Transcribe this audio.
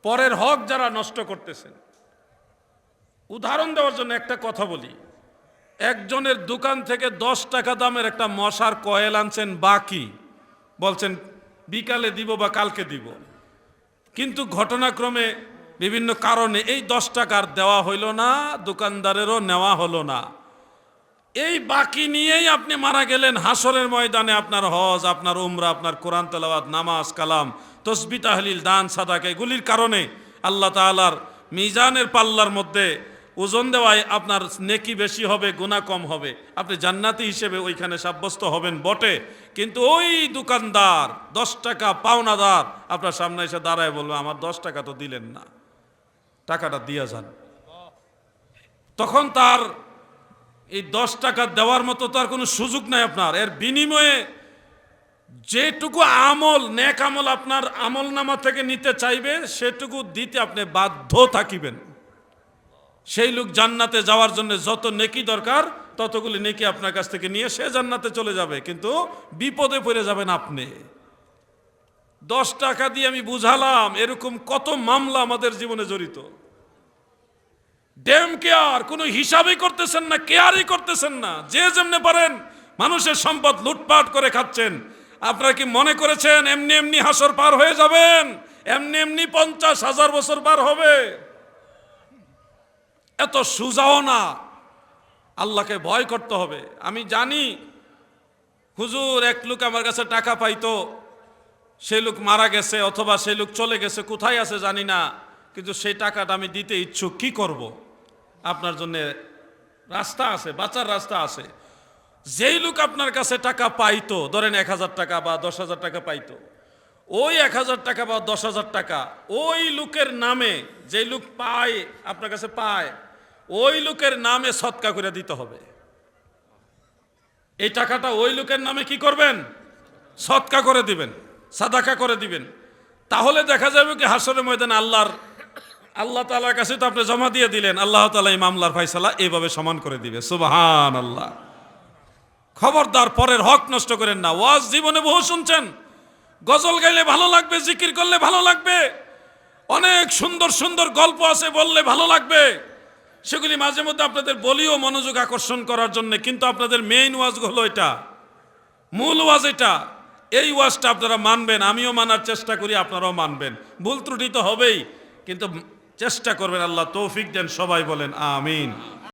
পরের হক যারা নষ্ট করতেছেন। উদাহরণ দেওয়ার জন্য একটা কথা বলি, একজনের দোকান থেকে 10 টাকা দামের একটা মশার কয়েল আনছেন, বাকি বলছেন বিকালে দিব বা কালকে দিব, কিন্তু ঘটনাক্রমে বিভিন্ন কারণে এই 10 টাকার দেওয়া হইল না, দোকানদারেরও নেওয়া হলো না। এই বাকি নিয়েই আপনি মারা গেলেন। হাসরের ময়দানে আপনার হজ, আপনার উমরা, আপনার কোরআন তেলাওয়াত, নামাজ কালাম, তসবিহ তাহলিল, দান সাদাকা এগুলির কারণে আল্লাহ তাআলার মিজানের পাল্লার মধ্যে ওজন দেওয়ায় আপনার নেকি বেশি হবে, গুনাহ কম হবে। আপনি জান্নাতি হিসেবে ওইখানে সাব্যস্ত হবেন বটে, কিন্তু ওই দোকানদার 10 টাকা পাওনাদার আপনার সামনে এসে দাঁড়ায় বলবে আমার 10 টাকা তো দিলেন না, টাকাটা দিয়ে যান। তখন তার এই 10 টাকা দেওয়ার মতো তার কোনো সুযোগ নাই আপনার। এর বিনিময়ে যেটুকু আমল, নেক আমল আপনার আমল নামা থেকে নিতে চাইবে, সেটুকু দিতে আপনি বাধ্য থাকিবেন। সেই লোক জান্নাতে যাওয়ার জন্য যত নেকি দরকার ততগুলি নেকি আপনার কাছ থেকে নিয়ে সে জান্নাতে চলে যাবে, কিন্তু বিপদে পড়ে যাবেন আপনি। 10 টাকা দিয়ে আমি বুঝালাম, এরকম কত মামলা আমাদের জীবনে জড়িত। ডেম কেয়ার কোনো হিসাবই করতেছেন না, কেয়ারই করতেছেন না, যে যেমনে পারেন মানুষের সম্পদ লুটপাট করে খাচ্ছেন। আপনারা কি মনে করেছেন এমনি এমনি হাসর পার হয়ে যাবেন? এমনি এমনি 50,000 বছর পার হবে? এত সুজাও না। আল্লাহকে ভয় করতে হবে। আমি জানি হুজুর, এক লোক আমার কাছে টাকা পাইতো, সেই লোক মারা গেছে অথবা সেই লোক চলে গেছে, কোথায় আছে জানি না, কিন্তু সেই টাকাটা আমি দিতে ইচ্ছুক। কি করব? আপনার জন্য রাস্তা আছে, বাঁচার রাস্তা আছে। যেই লোক আপনার কাছে টাকা পাইতো, ধরেন 1000 টাকা বা 10,000 টাকা পাইতো, ওই 1000 টাকা বা 10,000 টাকা ওই লোকের নামে, যেই লোক পায় আপনার কাছে পায়, ওই লোকের নামে সদকা করে দিতে হবে। এই টাকাটা ওই লোকের নামে কি করবেন? সদকা করে দিবেন, সাদাকা করে দিবেন। তাহলে দেখা যাবে কি হাসরের ময়দানে আল্লাহ তাআলার কাছে তো আপনি জমা দিয়ে দিলেন, আল্লাহ তাআলা এই মামলার ফয়সালা এইভাবে সমান করে দিবে। সুবহানাল্লাহ। খবরদার পরের হক নষ্ট করেন না। ওয়াজ জীবনে বহু শুনছেন, গজল গাইলে ভালো লাগবে, জিকির করলে ভালো লাগবে, অনেক সুন্দর সুন্দর গল্প আছে বললে ভালো লাগবে, সেগুলি মাঝে মধ্যে আপনাদের বলিও মনোযোগ আকর্ষণ করার জন্য। কিন্তু আপনাদের মেইন ওয়াজ হলো এটা, মূল ওয়াজ এটা। এই ওয়াজটা আপনারা মানবেন, আমিও মানার চেষ্টা করি, আপনারাও মানবেন। ভুল ত্রুটি তো হবেই, কিন্তু চেষ্টা করবেন। আল্লাহ তৌফিক দেন। সবাই বলেন আমিন।